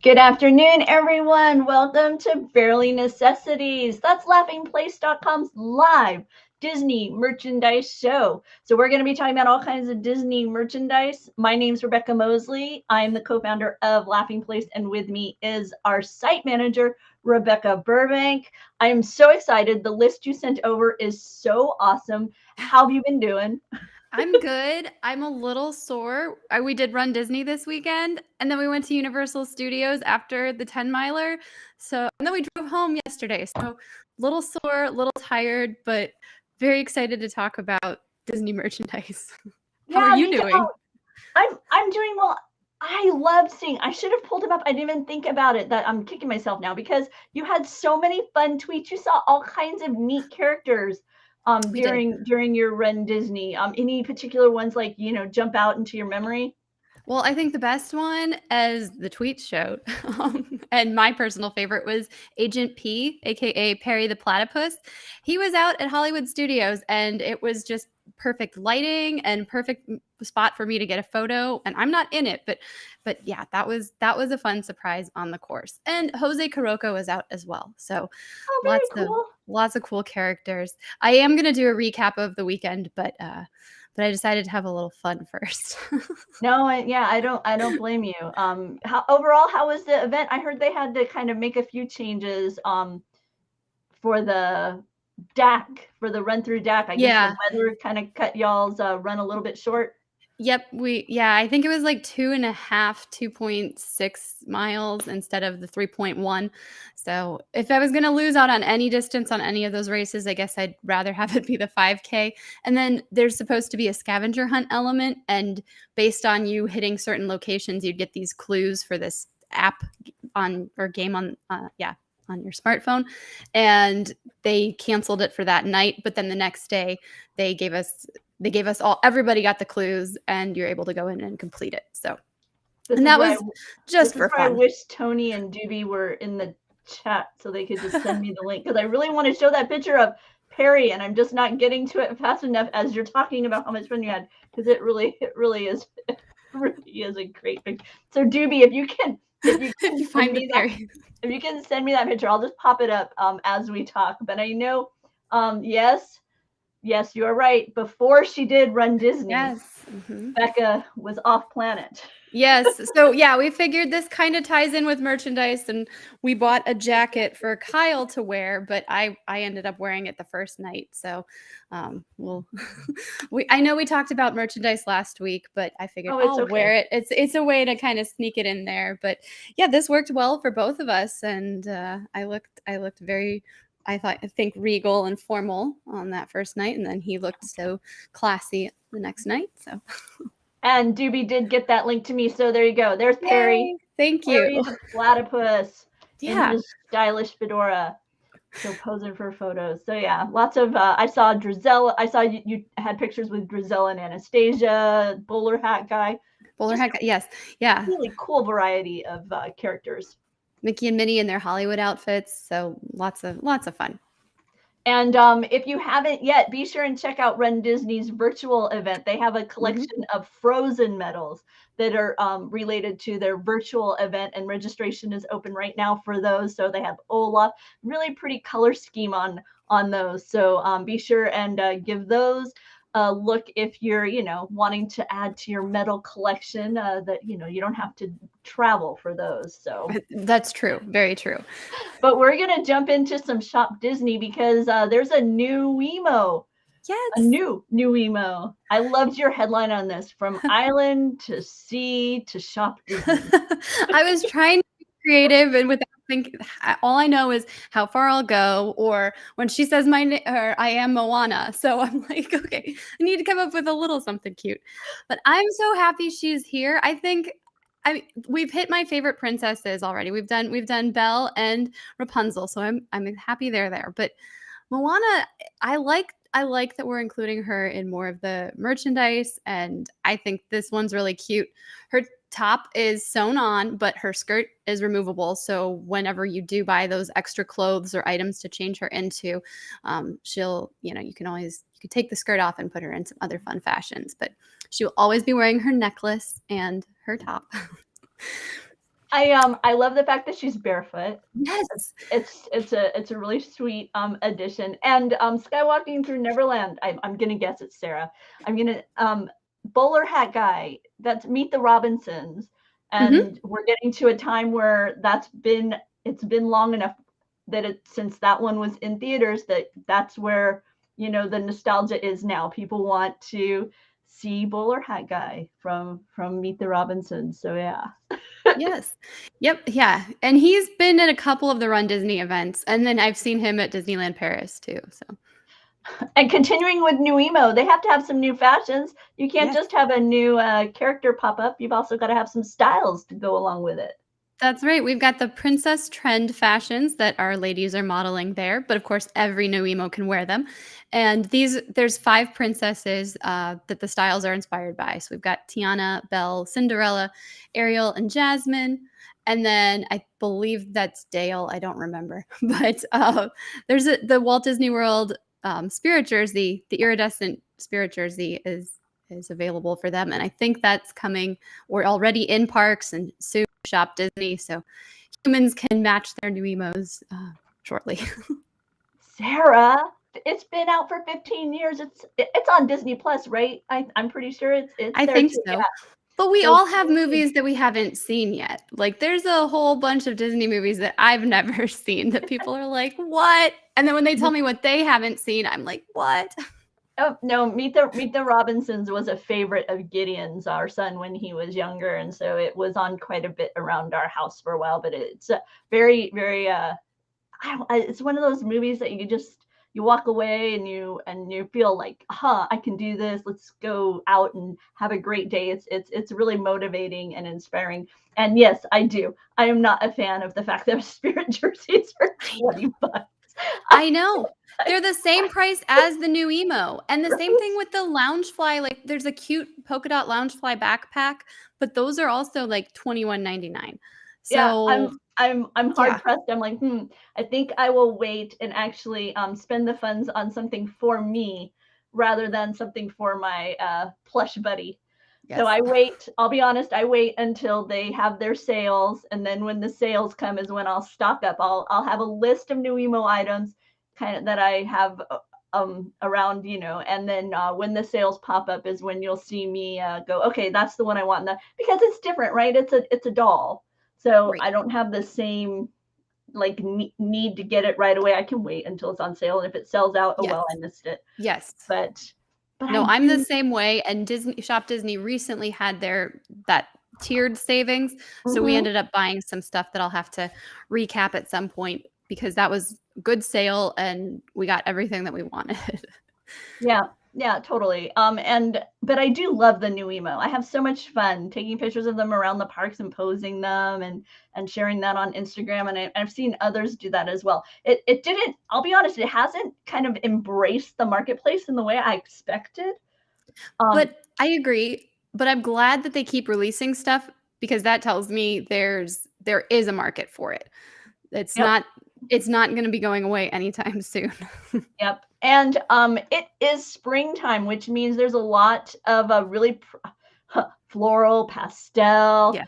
Good afternoon, everyone. Welcome to Barely Necessities. That's laughingplace.com's live Disney merchandise show. So we're going to be talking about all kinds of Disney merchandise. My name's Rebekah Mosley. I'm the co-founder of Laughing Place, and with me is our site manager, Rebekah Burbank. I am so excited. The list you sent over is so awesome. How have you been doing? I'm good. I'm a little sore. We did Run Disney this weekend, and then we went to Universal Studios after the 10 miler. And then we drove home yesterday. So, a little sore, a little tired, but very excited to talk about Disney merchandise. How are you doing? I'm doing well. I love seeing. I should have pulled him up. I didn't even think about it. That I'm kicking myself now because you had so many fun tweets. You saw all kinds of neat characters during your Run Disney. Any particular ones like jump out into your memory? Well, I think the best one, as the tweets showed, and my personal favorite was Agent P, aka Perry the Platypus. He was out at Hollywood Studios, and it was just perfect lighting and perfect spot for me to get a photo. And I'm not in it, but yeah, that was a fun surprise on the course. And Jose Carroco was out as well, so very cool. Lots of cool characters. I am gonna do a recap of the weekend, but I decided to have a little fun first. No, I don't blame you. How was the event? I heard they had to kind of make a few changes for the deck, for the run through deck. I guess the weather kind of cut y'all's run a little bit short. Yep, I think it was like 2.5, 2.6 miles instead of the 3.1. So if I was going to lose out on any distance on any of those races, I guess I'd rather have it be the 5K. And then there's supposed to be a scavenger hunt element. And based on you hitting certain locations, you'd get these clues for this app game on your smartphone. And they canceled it for that night. But then the next day they gave us everybody got the clues, and you're able to go in and complete it. So, and that was just for fun. I wish Tony and Doobie were in the chat so they could just send me the link, because I really want to show that picture of Perry, and I'm just not getting to it fast enough as you're talking about how much fun you had, because it really is a great picture. So Doobie, if you can find me that, if you can send me that picture, I'll just pop it up as we talk. But I know, Yes, you are right. Before she did Run Disney, Bekah was off planet. Yes. So yeah, we figured this kind of ties in with merchandise, and we bought a jacket for Kyle to wear, but I ended up wearing it the first night. So I know we talked about merchandise last week, but I figured I'll wear it. It's a way to kind of sneak it in there. But yeah, this worked well for both of us, and I looked very, I think regal and formal on that first night, and then he looked so classy the next night. So, and Doobie did get that link to me, so there you go. There's Perry. Yay, thank you. Perry the platypus in his stylish fedora, so posing for photos. So yeah, lots of. I saw Drizzella. I saw you had pictures with Drizzella and Anastasia, bowler hat guy. Yes, yeah. Really cool variety of characters. Mickey and Minnie in their Hollywood outfits, so lots of fun. And if you haven't yet, be sure and check out Run Disney's virtual event. They have a collection of Frozen medals that are related to their virtual event, and registration is open right now for those. So they have Olaf, really pretty color scheme on those. So be sure and give those a look if you're, wanting to add to your medal collection. That you don't have to travel for those. So that's true, very true. But we're gonna jump into some Shop Disney because there's a nuiMO. Yes, a new nuiMO. I loved your headline on this: from island to sea to Shop Disney. I was trying to be creative, and without thinking, all I know is how far I'll go, or when she says my name, or I am Moana. So I'm like, okay, I need to come up with a little something cute. But I'm so happy she's here. We've hit my favorite princesses already. We've done Belle and Rapunzel, so I'm happy they're there. But Moana, I like that we're including her in more of the merchandise, and I think this one's really cute. Her top is sewn on, but her skirt is removable. So whenever you do buy those extra clothes or items to change her into, you could take the skirt off and put her in some other fun fashions, but she will always be wearing her necklace and her top. I love the fact that she's barefoot. Yes. It's a really sweet addition. And Skywalking Through Neverland, I'm gonna guess it's Sarah. I'm gonna bowler hat guy, that's Meet the Robinsons. Hmm. And we're getting to a time where it's been long enough that since that one was in theaters, that's where the nostalgia is now. People want to see bowler hat guy from Meet the Robinsons. So yeah. Yes. Yep. Yeah. And he's been at a couple of the Run Disney events, and then I've seen him at Disneyland Paris too. So And continuing with nuiMO, they have to have some new fashions. You can't yes. just have a new character pop up. You've also got to have some styles to go along with it. That's right. We've got the princess trend fashions that our ladies are modeling there, but of course, every nuiMO can wear them. And there's 5 princesses that the styles are inspired by. So we've got Tiana, Belle, Cinderella, Ariel, and Jasmine. And then I believe that's Dale. I don't remember, but there's the Walt Disney World spirit jersey. The iridescent spirit jersey is available for them, and I think that's coming. We're already in parks and soon Shop Disney, so humans can match their nuiMOs shortly. Sarah, it's been out for 15 years. It's on Disney Plus, right? I'm pretty sure it's I there think too. so. Yeah. But we So all have movies that we haven't seen yet. Like there's a whole bunch of Disney movies that I've never seen that people are like, "What?" And then when they tell me what they haven't seen, I'm like, "What?" oh no, Meet the Robinsons was a favorite of Gideon's, our son, when he was younger, and so it was on quite a bit around our house for a while. But it's very, very it's one of those movies that you walk away and you feel like, I can do this. Let's go out and have a great day. It's really motivating and inspiring. And yes, I do. I am not a fan of the fact that spirit jerseys are $20. I know. They're the same price as the nuiMO. And the same thing with the Loungefly. Like there's a cute polka dot Loungefly backpack, but those are also like $21.99. Yeah, So I'm hard yeah. pressed. I'm like, I think I will wait and actually spend the funds on something for me rather than something for my plush buddy. So Yes. I'll be honest, I wait until they have their sales, and then when the sales come is when I'll stock up. I'll have a list of nuiMO items kind of that I have around, and then when the sales pop up is when you'll see me go, okay, that's the one I want. Because it's different, right? It's a doll. So Right. I don't have the same like need to get it right away. I can wait until it's on sale, and if it sells out, oh Yes. well, I missed it. Yes. But No, I I'm the do. same way, and Shop Disney recently had that tiered savings, so we Mhm. ended up buying some stuff that I'll have to recap at some point because that was good sale and we got everything that we wanted. Yeah, yeah, totally. But I do love the nuiMO. I have so much fun taking pictures of them around the parks and posing them and sharing that on Instagram. And I've seen others do that as well. It didn't. I'll be honest. It hasn't kind of embraced the marketplace in the way I expected. Um, But I agree, but I'm glad that they keep releasing stuff because that tells me there is a market for it. It's yep, not it's not gonna be going away anytime soon. yep. And it is springtime, which means there's a lot of really floral, pastel Yeah.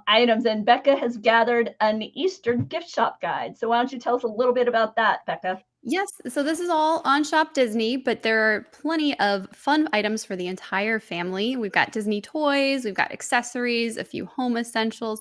items. And Bekah has gathered an Easter gift shop guide. So why don't you tell us a little bit about that, Bekah? Yes, so this is all on Shop Disney, but there are plenty of fun items for the entire family. We've got Disney toys, we've got accessories, a few home essentials,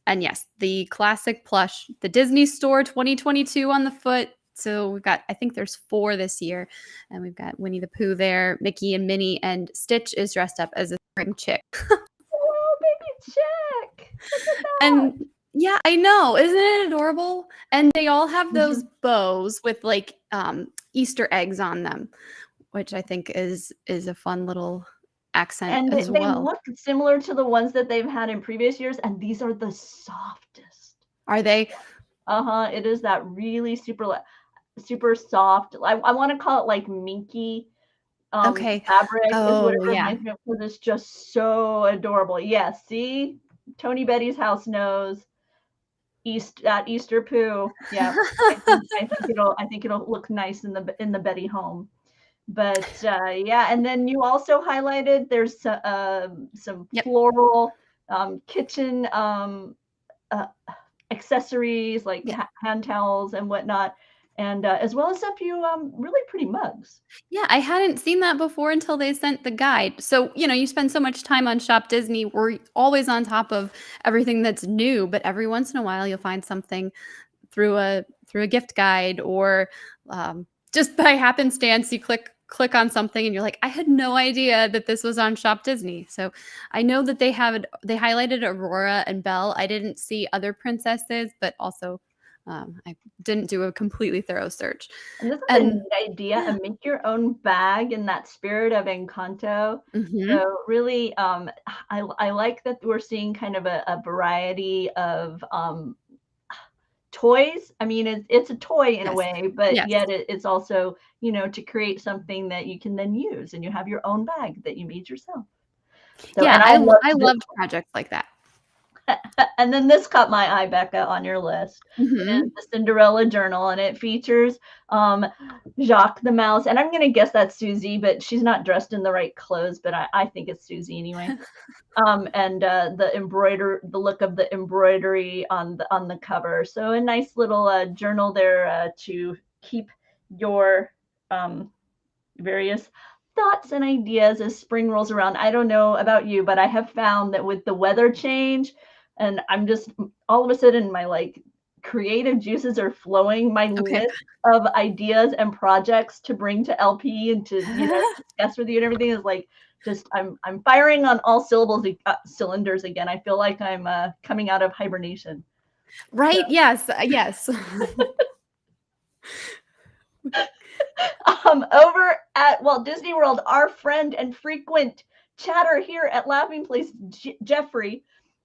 and yes, the classic plush, the Disney Store 2022 on the foot. So we've got, I think there's 4 this year, and we've got Winnie the Pooh there, Mickey and Minnie, and Stitch is dressed up as a spring chick. Oh, baby check. Look at that. And yeah, I know. Isn't it adorable? And they all have those Mhm. bows with like Easter eggs on them, which I think is a fun little accent And as they well. look similar to the ones that they've had in previous years, and these are the softest. Are they? Uh-huh, it is that really super soft. I wanna call it like minky, Okay. fabric is what it Oh, yeah. reminds me of because it's just so adorable. Yes, see? Tony Betty's house knows Easter poo. Yeah, I think it'll look nice in the Betty home. But, yeah, and then you also highlighted there's some Yep. floral, kitchen, accessories like Yeah. hand towels and whatnot, and as well as a few really pretty mugs. Yeah, I hadn't seen that before until they sent the guide. So, you spend so much time on Shop Disney, we're always on top of everything that's new, but every once in a while you'll find something through a gift guide or just by happenstance you click on something and you're like, I had no idea that this was on Shop Disney. So I know that they highlighted Aurora and Belle. I didn't see other princesses, but also I didn't do a completely thorough search. And this is a And neat idea, yeah. a make your own bag in that spirit of Encanto. Mhm. So really, I like that we're seeing kind of a variety of toys. I mean, it's a toy in a Yes. way, but Yes. yet it's also, to create something that you can then use, and you have your own bag that you made yourself. So, Yeah, and I love I this. loved projects like that. And then this caught my eye, Becca, on your list. It is Mhm. the Cinderella Journal, and it features um, Jacques the Mouse. And I'm going to guess that's Susie, but she's not dressed in the right clothes, but I think it's Susie anyway. And the look of the embroidery on the cover. So a nice little journal there to keep your various thoughts and ideas as spring rolls around. I don't know about you, but I have found that with the weather change, and I'm just all of a sudden my creative juices are flowing. My Okay. list of ideas and projects to bring to LP and to discuss with you and everything is like just I'm firing on all cylinders again. I feel like I'm coming out of hibernation. So Right, yes, yes. over at Walt Disney World, our friend and frequent chatter here at Laughing Place, Jeffrey,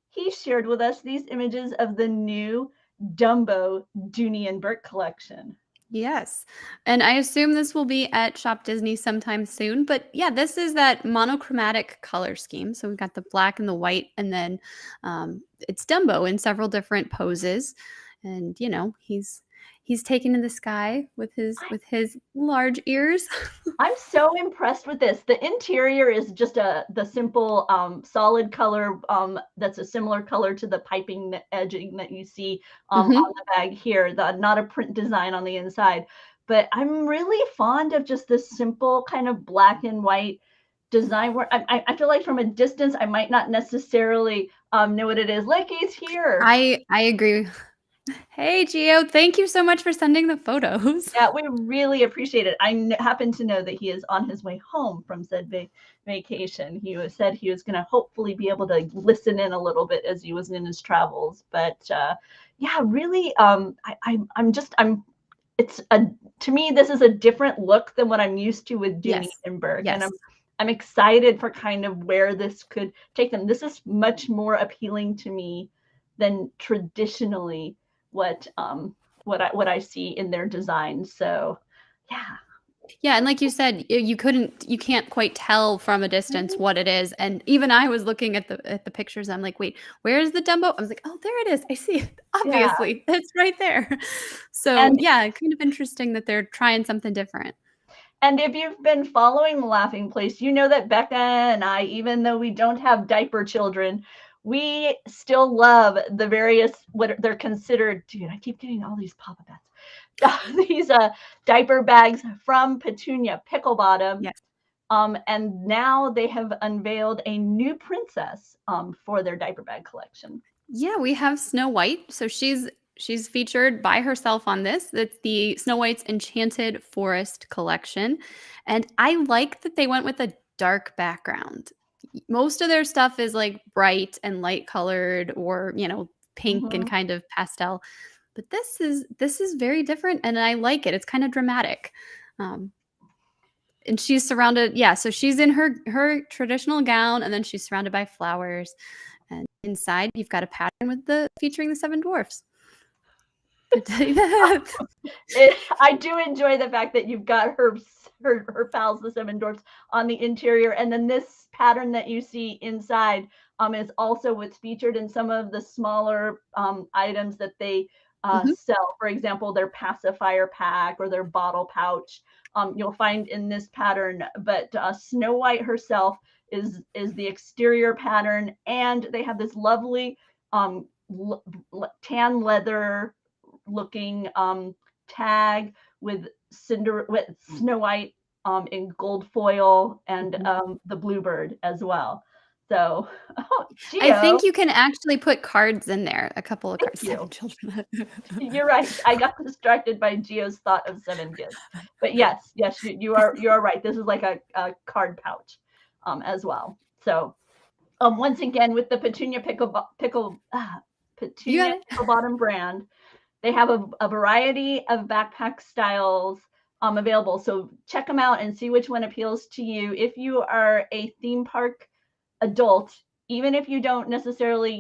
he shared with us these images of the new Dumbo Dooney Bourke collection. Yes, and I assume this will be at Shop Disney sometime soon, but yeah, this is that monochromatic color scheme. So we've got the black and the white, and then it's Dumbo in several different poses, and he's taken in the sky with his large ears. I'm so impressed with this. The interior is just the simple solid color that's a similar color to the piping edging that you see on Hmm. the bag here. Not a print design on the inside, but I'm really fond of just this simple kind of black and white design. Where I feel like from a distance I might not necessarily know what it is. Like he's here. I agree. Hey, Gio, thank you so much for sending the photos. Yeah, we really appreciate it. I happen to know that he is on his way home from said vacation. Said he was going to hopefully be able to listen in a little bit as he was in his travels. But yeah, really, I'm. It's a to me this is a different look than what I'm used to with Dooney Yes, and Bourke, and yes. I'm excited for kind of where this could take them. This is much more appealing to me than traditionally what what I see in their designs. So yeah. Yeah, and like you said, you can't quite tell from a distance Mhm. what it is, and even I was looking at the pictures, I'm like, "Wait, where is the Dumbo?" I was like, "Oh, there it is, I see it, Yeah. obviously, it's right there." So, And yeah, kind of interesting that they're trying something different. if you've been following The Laughing Place, you know that Becca and I, even though we don't have diaper children, we still love the various what they're considered. Dude, I keep getting all these Papa Bets. These diaper bags from Petunia Pickle Bottom. Yes. And now they have unveiled a new princess for their diaper bag collection. Yeah, we have Snow White, so she's featured by herself on this. It's the Snow White's Enchanted Forest collection, and I like that they went with a dark background. Most of their stuff is like bright and light colored or, pink and Mhm. kind of pastel, but this is very different and I like it. It's kind of dramatic. Um, and she's surrounded, yeah, so she's in her traditional gown and then she's surrounded by flowers. And inside, you've got a pattern with the featuring the 7 dwarfs. I tell you that. I do enjoy the fact that you've got her pals, the seven dwarfs, on the interior, and then this pattern that you see inside is also what's featured in some of the smaller items that they Mhm, sell. For example, their pacifier pack or their bottle pouch. You'll find in this pattern, but Snow White herself is the exterior pattern, and they have this lovely tan leather looking tag with Snow White in gold foil and the bluebird as well. So, oh, I Geo, think you can actually put cards in there, a couple of thank cards. 7 you. children. You're right. I got distracted by Geo's thought of 7 gifts. But yes, you are right. This is like a card pouch as well. So once again, with the Petunia Pickle Bottom brand, they have a variety of backpack styles available. So check them out and see which one appeals to you. If you are a theme park adult, even if you don't necessarily,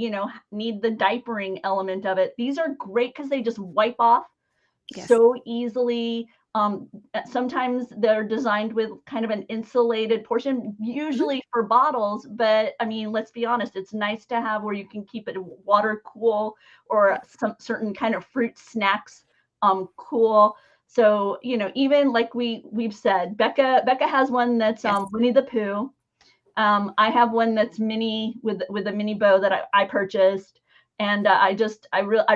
need the diapering element of it, these are great because they just wipe off Yes. so easily. Sometimes they're designed with kind of an insulated portion, usually for bottles, but I mean, let's be honest, it's nice to have where you can keep it water cool or some certain kind of fruit snacks cool. So, even like we've said, Bekah has one that's Yes. Winnie the Pooh. I have one that's mini with a mini bow that I purchased, and I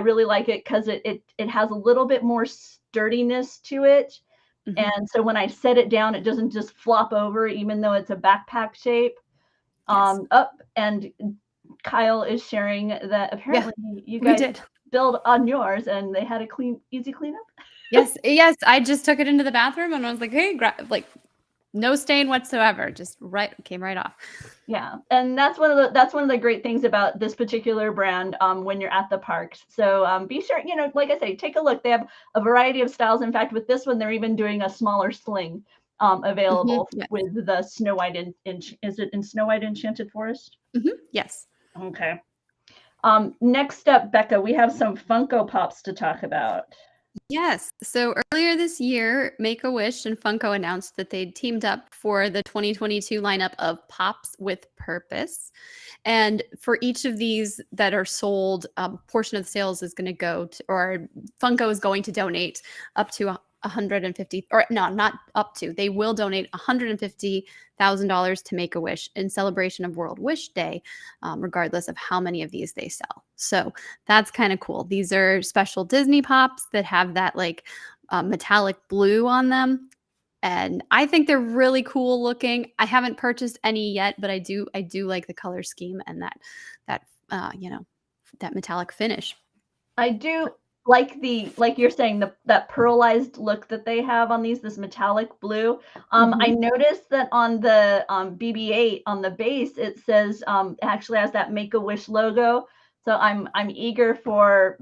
really like it because it has a little bit more sturdiness to it, and so when I set it down, it doesn't just flop over, even though it's a backpack shape. Yes. And Kyle is sharing that apparently you we guys did. build on yours, and they had a easy cleanup. Yes. I just took it into the bathroom and I was like, hey, like no stain whatsoever. Just came right off. Yeah, and that's one of the great things about this particular brand when you're at the parks. So be sure, like I say, take a look. They have a variety of styles. In fact, with this one, they're even doing a smaller sling available Yes. with the Snow White is it in Snow White Enchanted Forest? Yes. Okay. Next up, Bekah, we have some Funko Pops to talk about. Yes. So earlier this year, Make-A-Wish and Funko announced that they'd teamed up for the 2022 lineup of Pops with Purpose. And for each of these that are sold, a portion of the sales is going to go to, or Funko is going to donate up to 150, or no, not up to. They will donate $150,000 to Make-A-Wish in celebration of World Wish Day, regardless of how many of these they sell. So that's kind of cool. These are special Disney Pops that have that like metallic blue on them. And I think they're really cool looking. I haven't purchased any yet, but I do like the color scheme and that that metallic finish. I do like you're saying, that pearlized look that they have on these, this metallic blue. I noticed that on the BB-8 on the base, it says actually has that Make-A-Wish logo. So I'm eager for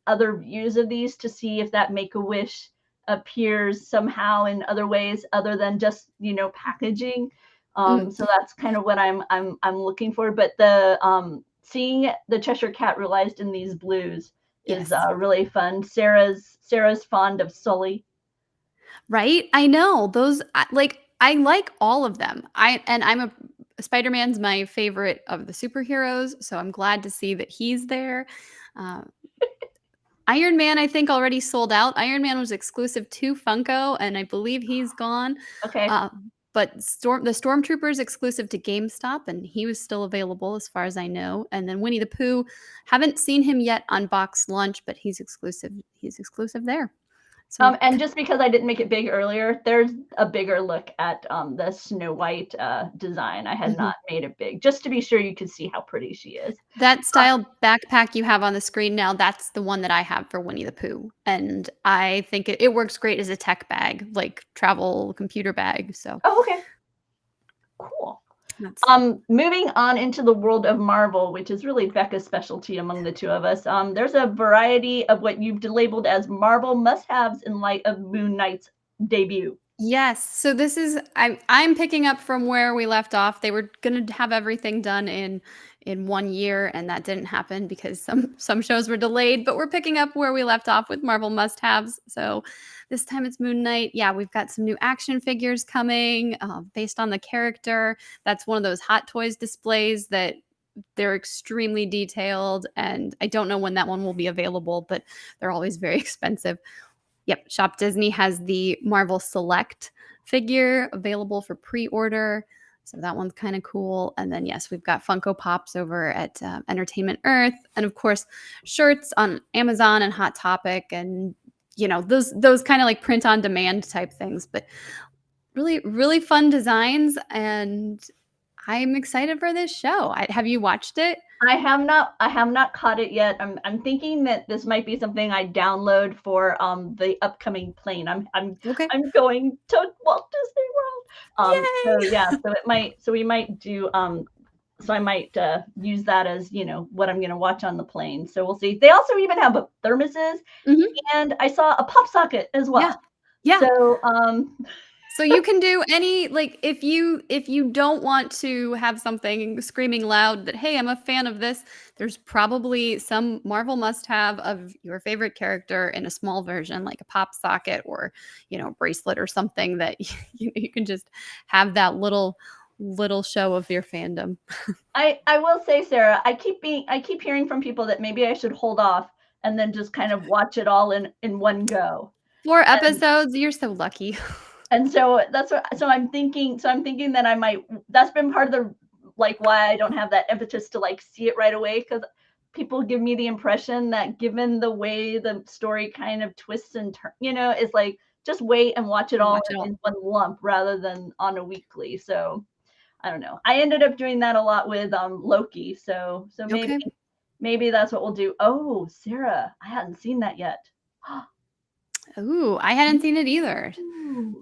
other views of these to see if that Make-A-Wish appears somehow in other ways other than just packaging. So that's kind of what I'm looking for. But the seeing the Cheshire Cat realized in these blues is really fun. Sarah's fond of Sully. Right? I know. Those I like all of them. I'm a Spider-Man's my favorite of the superheroes, so I'm glad to see that he's there. Uh, Iron Man, I think, already sold out. Iron Man was exclusive to Funko, and I believe he's gone. Okay. But the Stormtrooper is exclusive to GameStop, and he was still available as far as I know. And then Winnie the Pooh, haven't seen him yet on Box Lunch, but he's exclusive. He's exclusive there. So And just because I didn't make it big earlier, there's a bigger look at the Snow White design. I had not made it big, just to be sure you could see how pretty she is. that style backpack you have on the screen now, that's the one that I have for Winnie the Pooh. And I think it works great as a tech bag, like travel computer bag. So Oh, okay. Cool. Moving on into the world of Marvel, which is really Bekah's specialty among the two of us. There's a variety of what you've labeled as Marvel must-haves in light of Moon Knight's debut. Yes. So this is I'm picking up from where we left off. They were going to have everything done in 1 year, and that didn't happen because some shows were delayed, but we're picking up where we left off with Marvel must-haves. So this time it's Moon Knight. Yeah, we've got some new action figures coming based on the character. That's one of those Hot Toys displays that they're extremely detailed, and I don't know when that one will be available, but they're always very expensive. Yep, Shop Disney has the Marvel Select figure available for pre-order. So that one's kind of cool. And then, yes, we've got Funko Pops over at Entertainment Earth. And of course, shirts on Amazon and Hot Topic and, those kind of like print on demand type things. But really, really fun designs. And I'm excited for this show. Have you watched it? I have not caught it yet. I'm thinking that this might be something I download for the upcoming plane. Okay. I'm going to Walt Disney World. So Yay! yeah, we might do so I might use that as, what I'm gonna watch on the plane. So we'll see. They also even have thermoses, Mhm. and I saw a pop socket as well. Yeah. So So you can do any, like, if you don't want to have something screaming loud that, "Hey, I'm a fan of this," there's probably some Marvel must-have of your favorite character in a small version, like a pop socket or, bracelet or something that you can just have that little show of your fandom. I will say, Sarah, I keep hearing from people that maybe I should hold off and then just kind of watch it all in one go. 4 And episodes, you're so lucky. and so I'm thinking that I might, that's been part of the, like, why I don't have that impetus to like see it right away, because people give me the impression that, given the way the story kind of twists and turns, is like, just wait and watch it all Watch it all. in one lump rather than on a weekly. So I don't know. I ended up doing that a lot with Loki. So Okay. maybe that's what we'll do. Oh, Sarah, I hadn't seen that yet. Ooh, I hadn't seen it either. Ooh,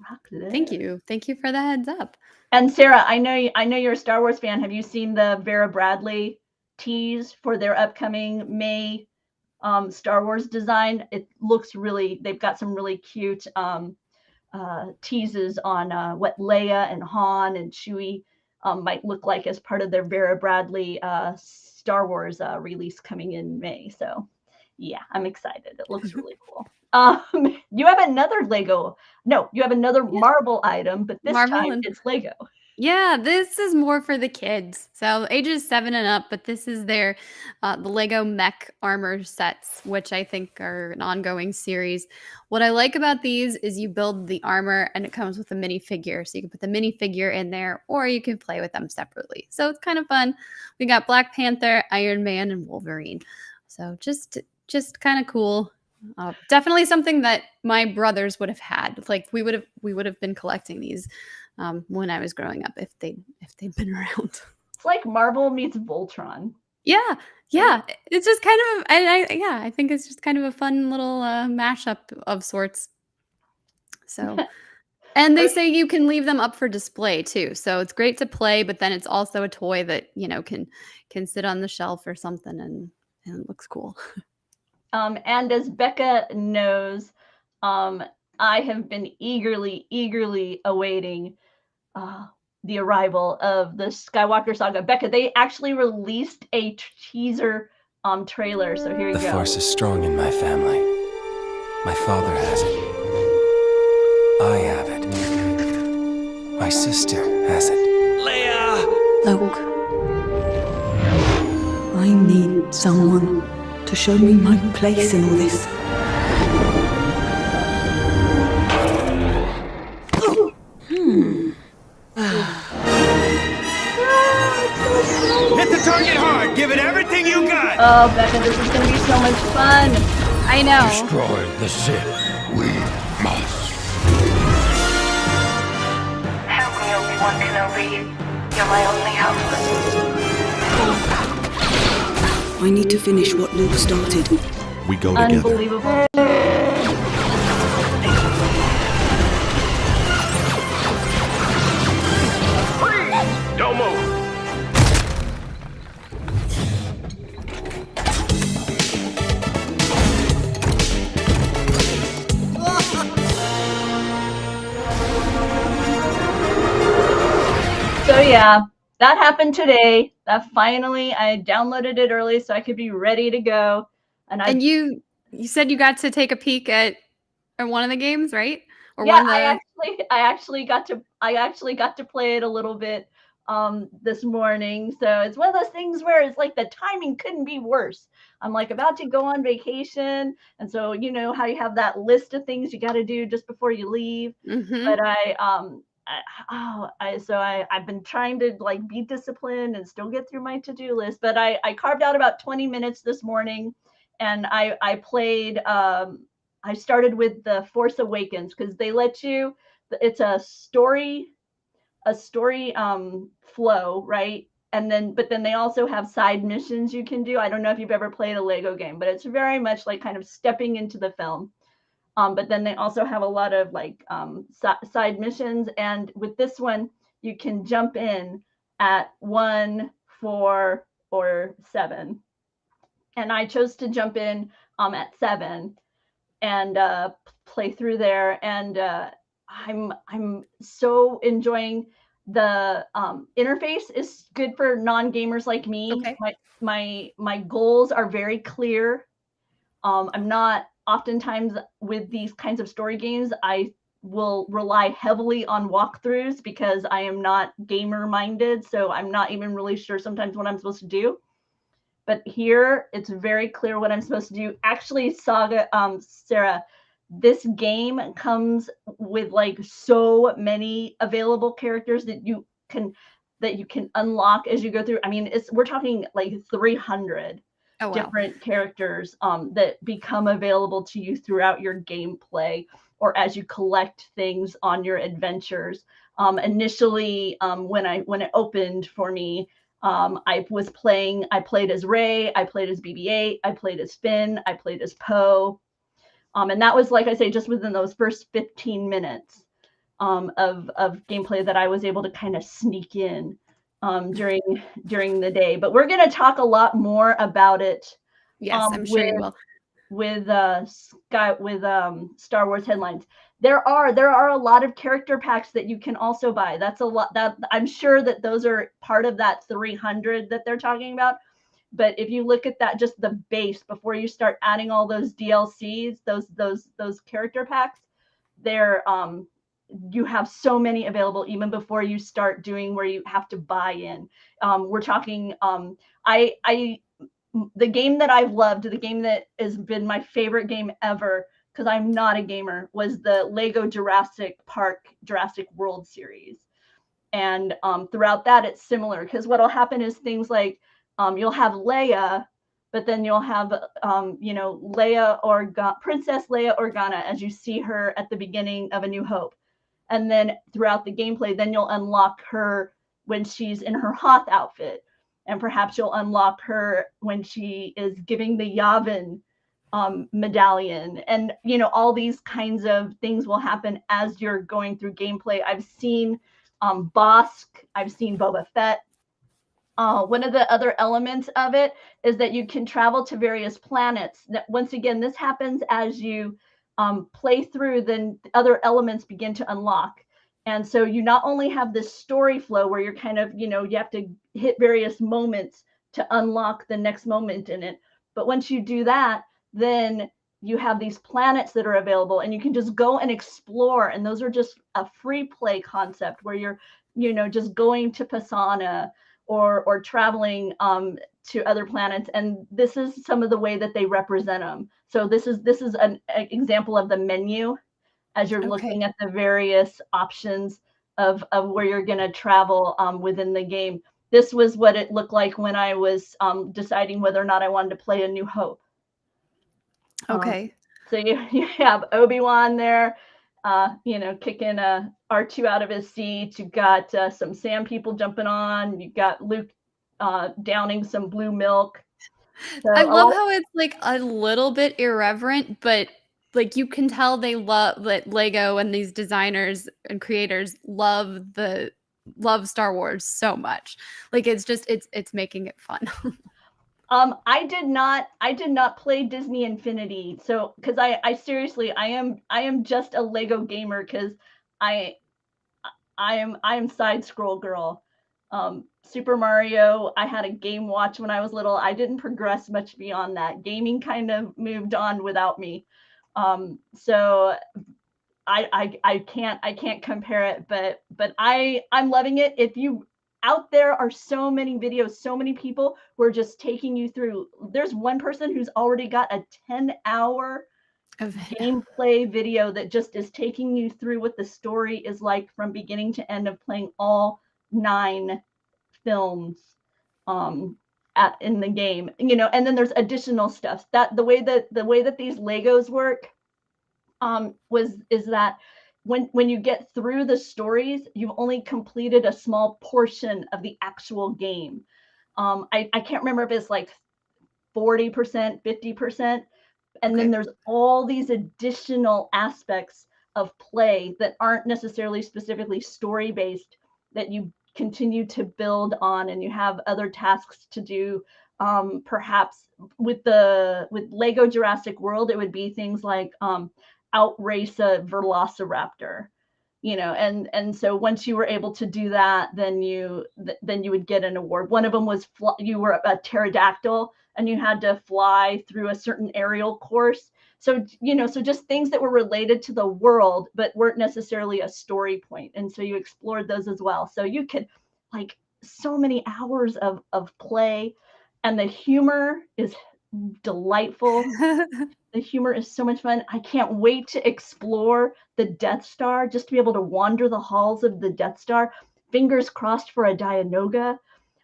Thank chocolate. you. Thank you for the heads up. And Sarah, I know you're a Star Wars fan. Have you seen the Vera Bradley tease for their upcoming May Star Wars design? It looks really, they've got some really cute teases on what Leia and Han and Chewie might look like as part of their Vera Bradley Star Wars release coming in May. So yeah, I'm excited. It looks really cool. You have another Lego. No, you have another Yeah. Marvel item, but this Marvel time and it's Lego. yeah, this is more for the kids. So ages 7 and up, but this is their the LEGO Mech Armor sets, which I think are an ongoing series. What I like about these is you build the armor and it comes with a minifigure. So you can put the minifigure in there or you can play with them separately. So it's kind of fun. We got Black Panther, Iron Man, and Wolverine. So just kind of cool. Definitely something that my brothers would have had. Like we would have been collecting these when I was growing up if they'd been around. It's like Marvel meets Voltron. Yeah, yeah. It's just kind of I think it's just kind of a fun little mashup of sorts. So, and they say you can leave them up for display too. So it's great to play, but then it's also a toy that can sit on the shelf or something, and it looks cool. And as Bekah knows, I have been eagerly awaiting the arrival of the Skywalker Saga. Bekah, they actually released a teaser trailer. So here you go. The Force is strong in my family. My father has it. I have it. My sister has it. Leia! Luke, I need someone to show me my place in all this. Hit the target hard! Give it everything you got! Oh, Bekah, this is going to be so much fun. I know. Destroy the Sith. We must. Help me, Obi-Wan Kenobi. You're my only hope. I need to finish what Luke started. We go together. Unbelievable. Don't move. So yeah, that happened today. That finally, I downloaded it early so I could be ready to go. And you said you got to take a peek at one of the games, right? Or yeah, one of the I actually got to play it a little bit this morning. So it's one of those things where it's like the timing couldn't be worse. I'm like about to go on vacation, and so you know how you have that list of things you got to do just before you leave. Mhm. But I've been trying to like be disciplined and still get through my to-do list, but I carved out about 20 minutes this morning, and I played. I started with the Force Awakens because they let you. It's a story flow, right? And then but then they also have side missions you can do. I don't know if you've ever played a Lego game, but it's very much like kind of stepping into the film. But then they also have a lot of like side missions. And with this one, you can jump in at 1, 4, or 7. And I chose to jump in at 7 and play through there. And I'm so enjoying the interface. Is good for non-gamers like me. Okay. My goals are very clear. I'm not oftentimes with these kinds of story games. I will rely heavily on walkthroughs because I am not gamer minded. So I'm not even really sure sometimes what I'm supposed to do. But here it's very clear what I'm supposed to do. Actually, Saga, Sarah, this game comes with like so many available characters that you can unlock as you go through. I mean, we're talking like 300 different characters that become available to you throughout your gameplay or as you collect things on your adventures. Initially, when it opened for me, I played as Rey, I played as BB-8, I played as Finn, I played as Poe. And that was, like I say, just within those first 15 minutes of gameplay that I was able to kind of sneak in during the day. But we're going to talk a lot more about it. Yes, I'm sure you will. With Star Wars headlines. There are a lot of character packs that you can also buy. That's a lot. That I'm sure that those are part of that 300 that they're talking about. But if you look at that, just the base before you start adding all those DLCs, those character packs, you have so many available even before you start doing where you have to buy in. We're talking. The game that I've loved, the game that has been my favorite game ever, because I'm not a gamer, was the LEGO Jurassic World series. And throughout that, it's similar because what'll happen is things like you'll have Leia, but then you'll have Princess Leia Organa as you see her at the beginning of A New Hope, and then throughout the gameplay, then you'll unlock her when she's in her Hoth outfit. And perhaps you'll unlock her when she is giving the Yavin medallion. And, all these kinds of things will happen as you're going through gameplay. I've seen Bosk. I've seen Boba Fett. One of the other elements of it is that you can travel to various planets. Once again, this happens as you play through, then other elements begin to unlock. And so you not only have this story flow where you're kind of, you have to hit various moments to unlock the next moment in it. But once you do that, then you have these planets that are available and you can just go and explore. And those are just a free play concept where you're, just going to Pasana or traveling to other planets. And this is some of the way that they represent them. So this is an example of the menu as you're looking at the various options of where you're going to travel within the game. This was what it looked like when I was deciding whether or not I wanted to play A New Hope. Okay. So you have Obi-Wan there, kicking R2 out of his seat. You've got some sand people jumping on. You've got Luke downing some blue milk. So I love how it's like a little bit irreverent, but like you can tell they love that Lego and these designers and creators love Star Wars so much. Like it's making it fun. I did not play Disney Infinity. So because I seriously I am just a Lego gamer because I am side scroll girl. Super Mario, I had a Game Watch when I was little. I didn't progress much beyond that. Gaming kind of moved on without me. So I can't compare it, but I'm loving it. If you out there are so many videos, so many people who are just taking you through. There's one person who's already got a 10-hour gameplay video that just is taking you through what the story is like from beginning to end of playing all 9 films in the game, and then there's additional stuff. That the way that these Legos work is that when you get through the stories, you've only completed a small portion of the actual game. I can't remember if it's like 40%, 50%. And then there's all these additional aspects of play that aren't necessarily specifically story based that you continue to build on, and you have other tasks to do. Perhaps with Lego Jurassic World, it would be things like outrace a velociraptor, and so once you were able to do that, then you would get an award. One of them was you were a pterodactyl and you had to fly through a certain aerial course. So just things that were related to the world but weren't necessarily a story point, and so you explored those as well. So you could, like, so many hours of play, and the humor is delightful. The humor is so much fun. I can't wait to explore the Death Star, just to be able to wander the halls of the Death Star. Fingers crossed for a Dianoga.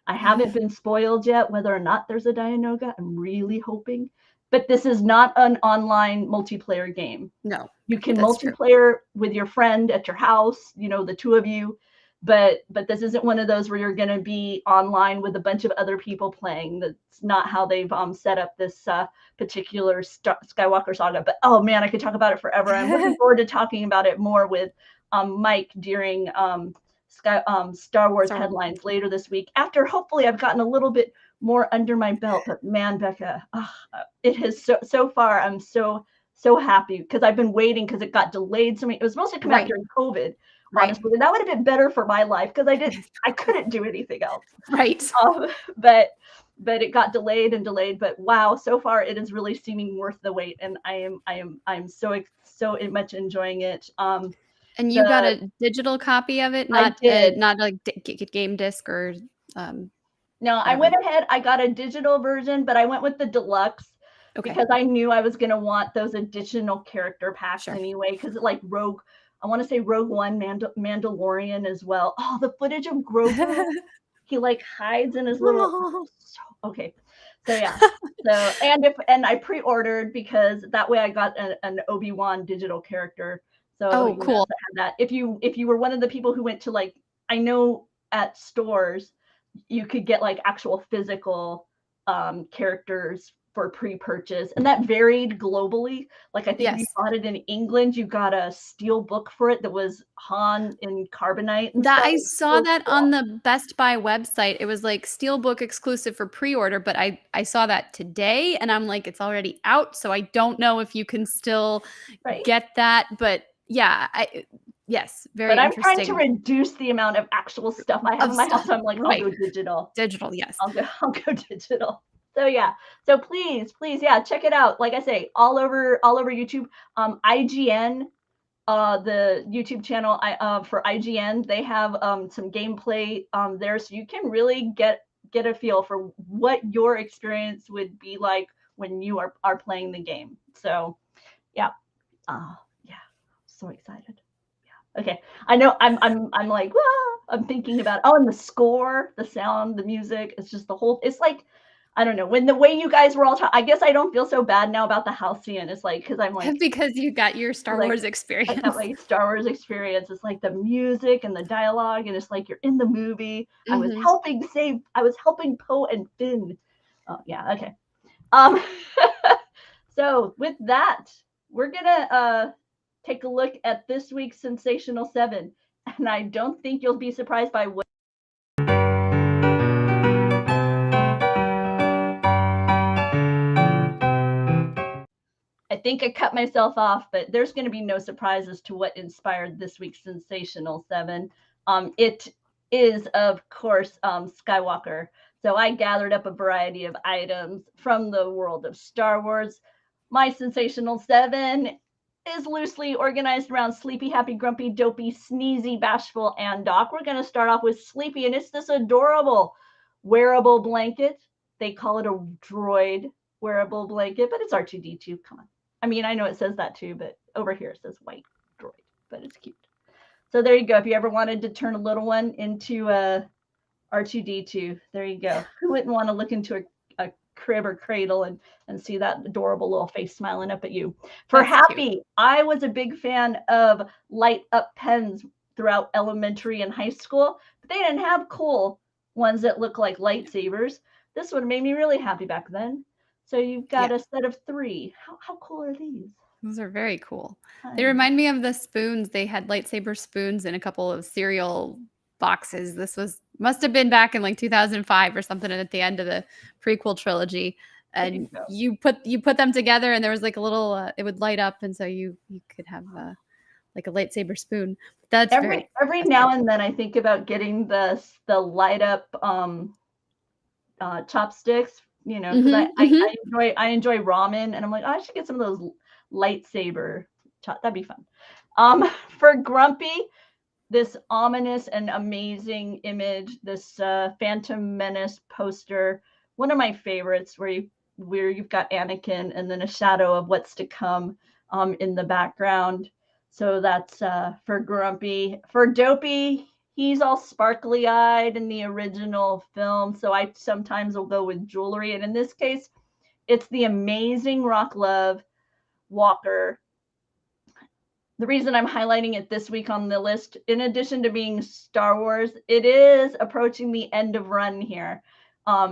I haven't been spoiled yet whether or not there's a Dianoga. I'm really hoping. But this is not an online multiplayer game. No. You can multiplayer with your friend at your house, the two of you. But this isn't one of those where you're going to be online with a bunch of other people playing. That's not how they've set up this particular Skywalker saga. But oh man, I could talk about it forever. I'm looking forward to talking about it more with Mike during Star Wars headlines later this week. After hopefully I've gotten a little bit more under my belt. But man, Bekah, it has so far. I'm so happy because I've been waiting because it got delayed. It was supposed to come out during COVID. Honestly, that would have been better for my life because I couldn't do anything else. Right. But it got delayed and delayed. But wow, so far it is really seeming worth the wait, and I'm so much enjoying it. And you got a digital copy of it, not like game disc or. No, I went ahead. I got a digital version, but I went with the deluxe because I knew I was going to want those additional character packs anyway. Because like I want to say Rogue One, Mandalorian as well. Oh, the footage of Grogu, he like hides in his little. Okay, so yeah, and I pre-ordered because that way I got an Obi-Wan digital character. So cool. That if you were one of the people who went to, like, I know at stores you could get like actual physical characters for pre-purchase, and that varied globally. Like I think if you bought it in England, you got a steel book for it that was Han in carbonite. I saw that on the Best Buy website. It was like steelbook exclusive for pre-order, but I saw that today, and I'm like, it's already out, so I don't know if you can still get that. But yeah, yes, very interesting. But I'm trying to reduce the amount of actual stuff I have in my house. So I'm like, I'll go digital. Digital, yes. I'll go digital. So yeah, so please, check it out. Like I say, all over YouTube. IGN, the YouTube channel for IGN, they have some gameplay there, so you can really get a feel for what your experience would be like when you are playing the game. So yeah, so excited. Yeah, okay. I know I'm like, I'm thinking about and the score, the sound, the music. It's just it's like, I don't know, when the way you guys were all talking, I guess I don't feel so bad now about the Halcyon. It's like, because I'm like, because you got your Star Wars experience. I got my Star Wars experience. It's like the music and the dialogue, and it's like you're in the movie. I was helping Poe and Finn. Oh yeah, okay. So with that, we're gonna take a look at this week's Sensational Seven, and I don't think you'll be surprised by what. I think I cut myself off, but there's going to be no surprises to what inspired this week's Sensational Seven. It is, of course, Skywalker. So I gathered up a variety of items from the world of Star Wars. My Sensational Seven is loosely organized around Sleepy, Happy, Grumpy, Dopey, Sneezy, Bashful, and Doc. We're going to start off with Sleepy, and it's this adorable wearable blanket. They call it a droid wearable blanket, but it's R2-D2. Come on. I mean, I know it says that too, but over here it says white droid, but it's cute. So there you go. If you ever wanted to turn a little one into a R2D2, there you go. Who wouldn't want to look into a crib or cradle and see that adorable little face smiling up at you? For That's cute. Happy, I was a big fan of light up pens throughout elementary and high school, but they didn't have cool ones that look like lightsabers. This would have made me really happy back then. So you've got Yeah. a set of 3. How cool are these? Those are very cool. They I- remind me of the spoons. They had lightsaber spoons in a couple of cereal boxes. This must have been back in like 2005 or something at the end of the prequel trilogy. And go. you put them together, and there was like a little it would light up, and so you could have like a lightsaber spoon. That's every that's now very and then I think about getting the light up chopsticks, you know, because I enjoy ramen, and I'm like, oh, I should get some of those lightsaber that'd be fun. For Grumpy, this ominous and amazing image, this Phantom Menace poster, one of my favorites, where you've got Anakin and then a shadow of what's to come in the background. So that's for Grumpy. For Dopey, he's all sparkly eyed in the original film, so I sometimes will go with jewelry, and in this case it's the amazing Rock Love Walker. The reason I'm highlighting it this week on the list, in addition to being Star Wars, it is approaching the end of run here.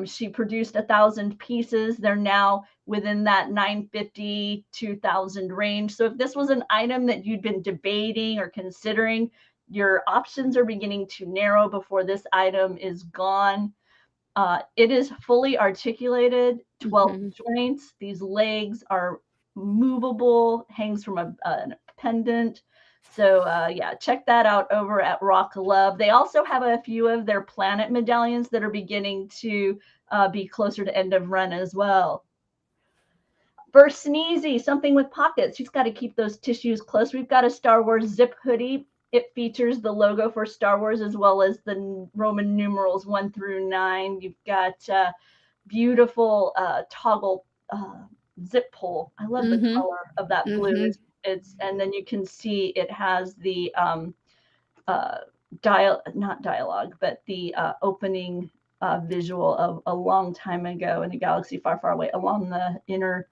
She produced 1,000 pieces. They're now within that 950, 2,000 range. So if this was an item that you'd been debating or considering, your options are beginning to narrow before this item is gone. It is fully articulated, 12 joints. These legs are movable, hangs from a pendant. So yeah, check that out over at Rock Love. They also have a few of their planet medallions that are beginning to be closer to end of run as well. For Sneezy, something with pockets. She's got to keep those tissues close. We've got a Star Wars zip hoodie. It features the logo for Star Wars as well as the Roman numerals 1 through 9. You've got beautiful toggle zip pull. I love the color of that blue. It's and then you can see it has the not dialogue, but the opening visual of a long time ago in a galaxy far, far away along the inner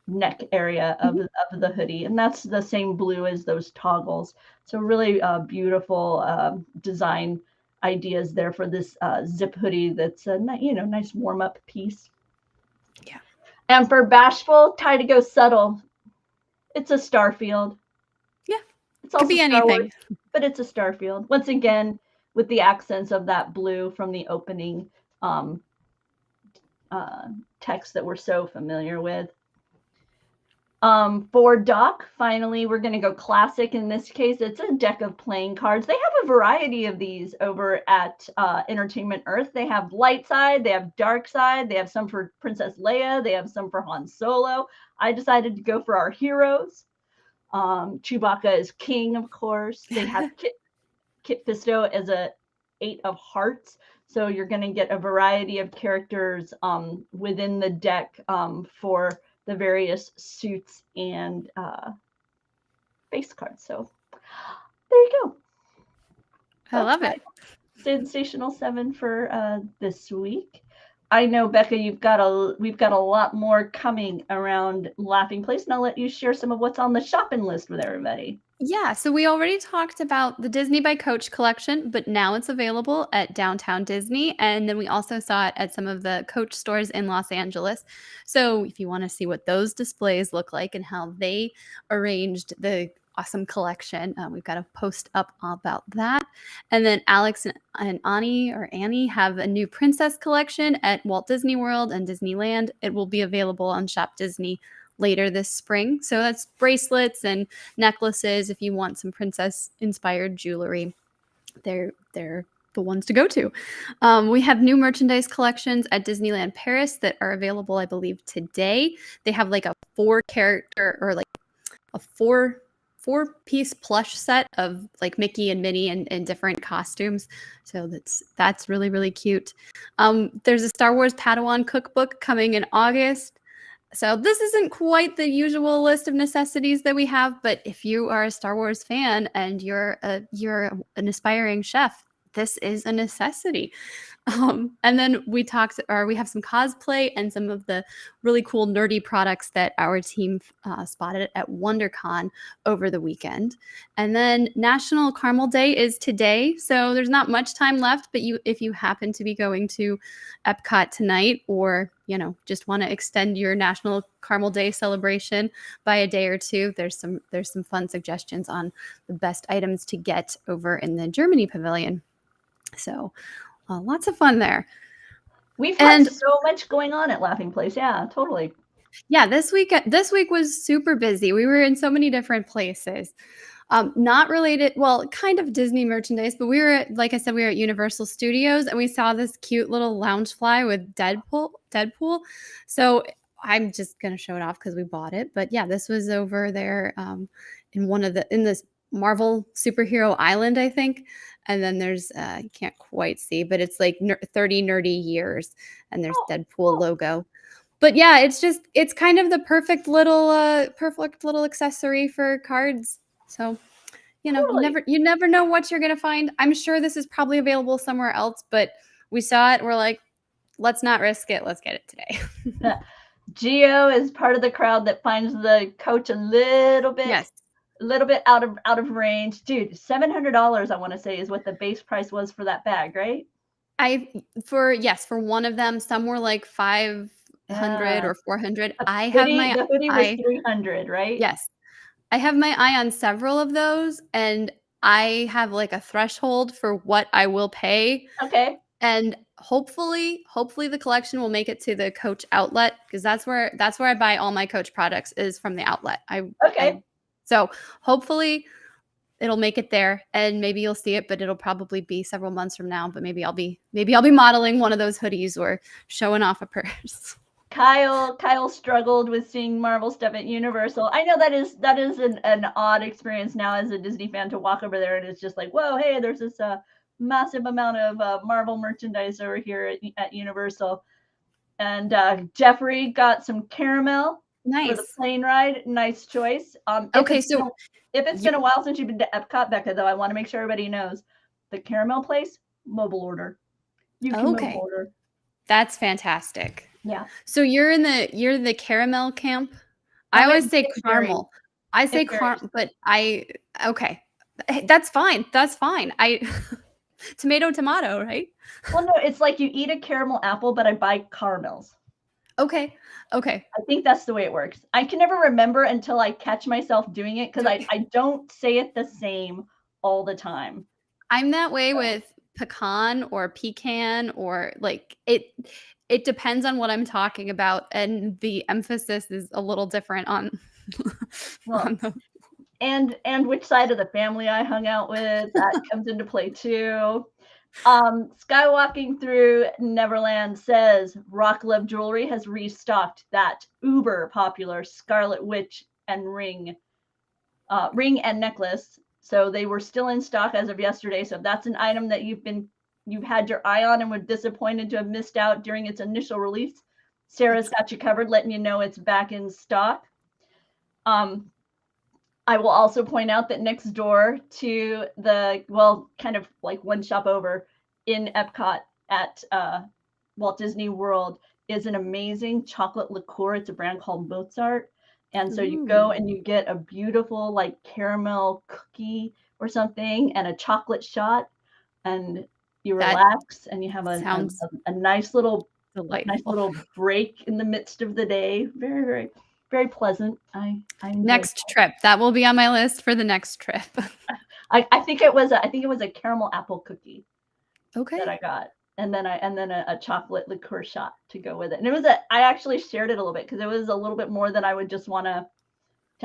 neck area of the hoodie, and that's the same blue as those toggles. So really beautiful design ideas there for this zip hoodie. That's a nice warm up piece. Yeah. And for Bashful, Tie to Go Subtle. It's a Starfield. Yeah. It's also could be Star anything, Wars, but it's a Starfield. Once again, with the accents of that blue from the opening text that we're so familiar with. For Doc, finally, we're going to go classic. In this case, it's a deck of playing cards. They have a variety of these over at Entertainment Earth. They have light side, they have dark side, they have some for Princess Leia, they have some for Han Solo. I decided to go for our heroes. Chewbacca is king, of course. They have Kit Fisto as a 8 of hearts. So you're going to get a variety of characters within the deck for the various suits and base cards. So there you go. I love it. Sensational 7 for this week. I know, Bekah, we've got a lot more coming around Laughing Place, and I'll let you share some of what's on the shopping list with everybody. Yeah, so we already talked about the Disney by Coach collection, but now it's available at Downtown Disney. And then we also saw it at some of the Coach stores in Los Angeles. So if you want to see what those displays look like and how they arranged the awesome collection, we've got a post up about that. And then Alex and Annie have a new princess collection at Walt Disney World and Disneyland. It will be available on Shop Disney later this spring. So that's bracelets and necklaces. If you want some princess inspired jewelry, they're the ones to go to. We have new merchandise collections at Disneyland Paris that are available, I believe, today. They have like a 4-character or like a four-piece plush set of like Mickey and Minnie in different costumes. So that's really, really cute. There's a Star Wars Padawan cookbook coming in August. So this isn't quite the usual list of necessities that we have, but if you are a Star Wars fan and you're an aspiring chef, this is a necessity. And then we have some cosplay and some of the really cool nerdy products that our team spotted at WonderCon over the weekend. And then National Caramel Day is today, so there's not much time left. But if you happen to be going to Epcot tonight, or just want to extend your National Caramel Day celebration by a day or two, there's some fun suggestions on the best items to get over in the Germany pavilion. So. Lots of fun there. We've had so much going on at Laughing Place. Yeah, totally. Yeah, this week was super busy. We were in so many different places. Not related, well, kind of Disney merchandise, but like I said, we were at Universal Studios and we saw this cute little Loungefly with Deadpool. So I'm just gonna show it off because we bought it. But yeah, this was over there in this Marvel superhero island, I think. And then there's you can't quite see, but it's like 30 nerdy years, and there's Deadpool logo. But yeah, it's kind of the perfect little accessory for cards. So totally. you never know what you're gonna find. I'm sure this is probably available somewhere else, but we saw it. We're like, let's not risk it. Let's get it today. Geo is part of the crowd that finds the coach a little bit. Yes. A little bit out of range. Dude, $700 I want to say is what the base price was for that bag, right? For one of them, some were like 500 or 400. The hoodie was 300, right? Yes. I have my eye on several of those, and I have like a threshold for what I will pay. Okay. And hopefully the collection will make it to the Coach outlet, because that's where I buy all my Coach products, is from the outlet. So hopefully it'll make it there, and maybe you'll see it, but it'll probably be several months from now. But maybe I'll be modeling one of those hoodies or showing off a purse. Kyle struggled with seeing Marvel stuff at Universal. I know that is an odd experience now as a Disney fan to walk over there and it's just like, whoa, hey, there's this massive amount of Marvel merchandise over here at Universal. And Jeffrey got some caramel. Nice. For the plane ride. Nice choice. If it's been a while since you've been to Epcot, Bekah, though, I want to make sure everybody knows the caramel place, mobile order. You can mobile order. That's fantastic. Yeah. So you're in the caramel camp. I always say caramel. I say caramel, but that's fine. That's fine. Tomato, right? Well, no, it's like you eat a caramel apple, but I buy caramels. Okay. I think that's the way it works. I can never remember until I catch myself doing it, because I don't say it the same all the time. I'm that way with pecan or pecan, or like it depends on what I'm talking about, and the emphasis is a little different on and which side of the family I hung out with. That comes into play too. Skywalking through Neverland says Rock Love Jewelry has restocked that uber popular Scarlet Witch and ring and necklace. So they were still in stock as of yesterday. So if that's an item that you've had your eye on and were disappointed to have missed out during its initial release, Sarah's got you covered, letting you know it's back in stock. I will also point out that next door to kind of like one shop over in Epcot at Walt Disney World is an amazing chocolate liqueur. It's a brand called Mozart. And so you go and you get a beautiful like caramel cookie or something and a chocolate shot, and you relax and you have a nice little break in the midst of the day. Very, very, very pleasant. I next trip. That will be on my list for the next trip. I think it was a caramel apple cookie. Okay. That I got. And then a chocolate liqueur shot to go with it. And I actually shared it a little bit because it was a little bit more than I would just want to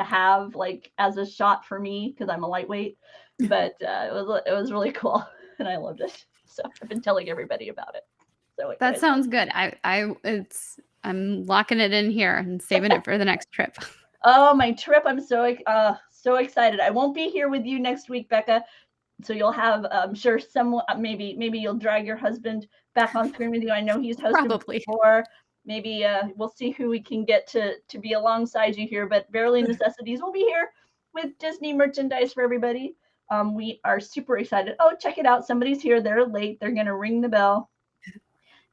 have like as a shot for me, because I'm a lightweight. But it was really cool and I loved it. So I've been telling everybody about it. So that sounds good. I'm locking it in here and saving it for the next trip. Oh, my trip. I'm so excited. I won't be here with you next week, Bekah. So you'll have, I'm sure, someone, maybe you'll drag your husband back on screen with you. I know he's hosted before. maybe we'll see who we can get to be alongside you here. But Verily Necessities will be here with Disney merchandise for everybody. We are super excited. Oh, check it out. Somebody's here. They're late. They're going to ring the bell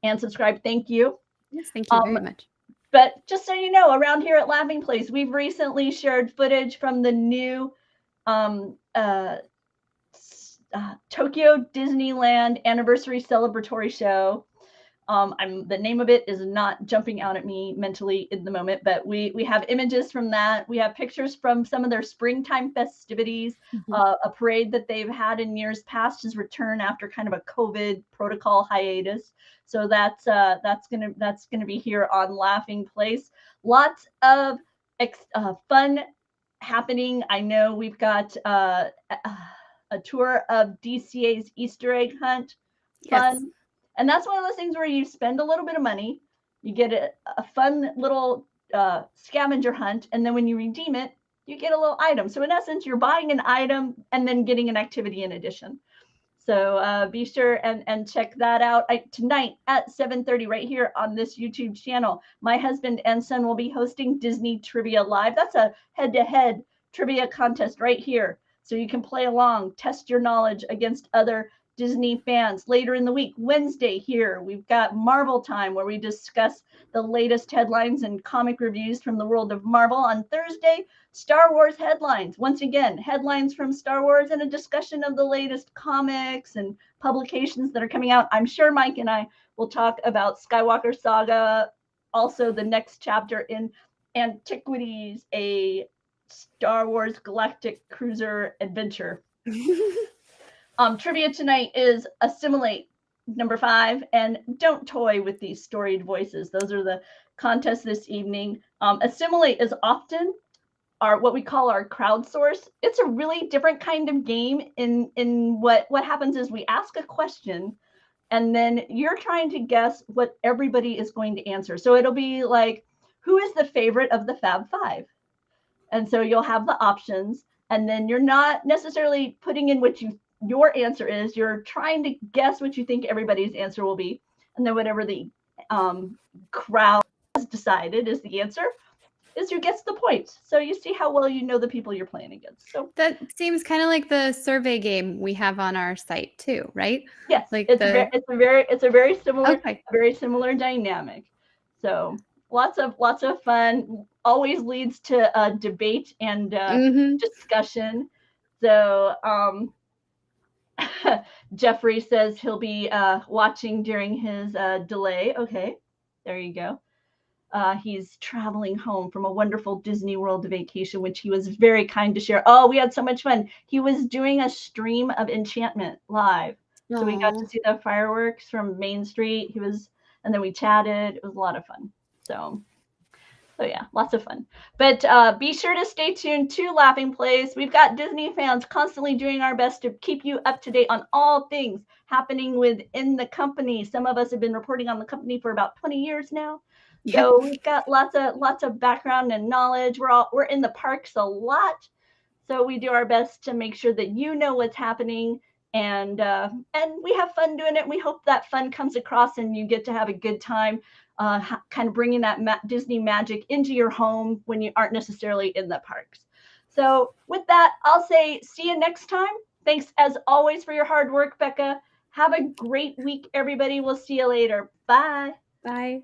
and subscribe. Thank you. Yes, thank you very much. But just so you know, around here at Laughing Place, we've recently shared footage from the new Tokyo Disneyland Anniversary Celebratory Show. The name of it is not jumping out at me mentally in the moment, but we have images from that. We have pictures from some of their springtime festivities. A parade that they've had in years past has returned after kind of a COVID protocol hiatus. So that's gonna be here on Laughing Place. Lots of fun happening. I know we've got a tour of DCA's Easter egg hunt. Fun. Yes. And that's one of those things where you spend a little bit of money, you get a fun little scavenger hunt, and then when you redeem it, you get a little item. So in essence, you're buying an item and then getting an activity in addition. So be sure and check that out tonight at 7:30 right here on this YouTube channel. My husband and son will be hosting Disney Trivia Live. That's a head-to-head trivia contest right here. So you can play along, test your knowledge against other Disney fans. Later in the week, Wednesday here, we've got Marvel Time, where we discuss the latest headlines and comic reviews from the world of Marvel. On Thursday, Star Wars headlines. Once again, headlines from Star Wars and a discussion of the latest comics and publications that are coming out. I'm sure Mike and I will talk about Skywalker Saga, also the next chapter in Antiquities, a Star Wars Galactic Cruiser adventure. Trivia tonight is Assimilate, number 5, and don't toy with these storied voices. Those are the contests this evening. Assimilate is often what we call our crowdsource. It's a really different kind of game in what happens is we ask a question and then you're trying to guess what everybody is going to answer. So it'll be like, who is the favorite of the Fab Five? And so you'll have the options, and then you're not necessarily putting in what your answer is. You're trying to guess what you think everybody's answer will be. And then whatever the crowd has decided is the answer is who gets the points. So you see how well you know the people you're playing against. So that seems kind of like the survey game we have on our site too, right? Yes, like it's a very similar dynamic. So lots of fun. Always leads to debate and discussion. So Jeffrey says he'll be watching during his delay. Okay, there you go. He's traveling home from a wonderful Disney World vacation, which he was very kind to share. Oh, we had so much fun. He was doing a stream of Enchantment live. So we got to see the fireworks from Main Street. And then we chatted. It was a lot of fun. So yeah, lots of fun. But be sure to stay tuned to Laughing Place. We've got Disney fans constantly doing our best to keep you up to date on all things happening within the company. Some of us have been reporting on the company for about 20 years now. So we've got lots of background and knowledge. We're in the parks a lot. So we do our best to make sure that you know what's happening, and we have fun doing it. We hope that fun comes across and you get to have a good time. Kind of bringing that Disney magic into your home when you aren't necessarily in the parks. So with that, I'll say see you next time. Thanks as always for your hard work, Bekah. Have a great week, everybody. We'll see you later. Bye. Bye.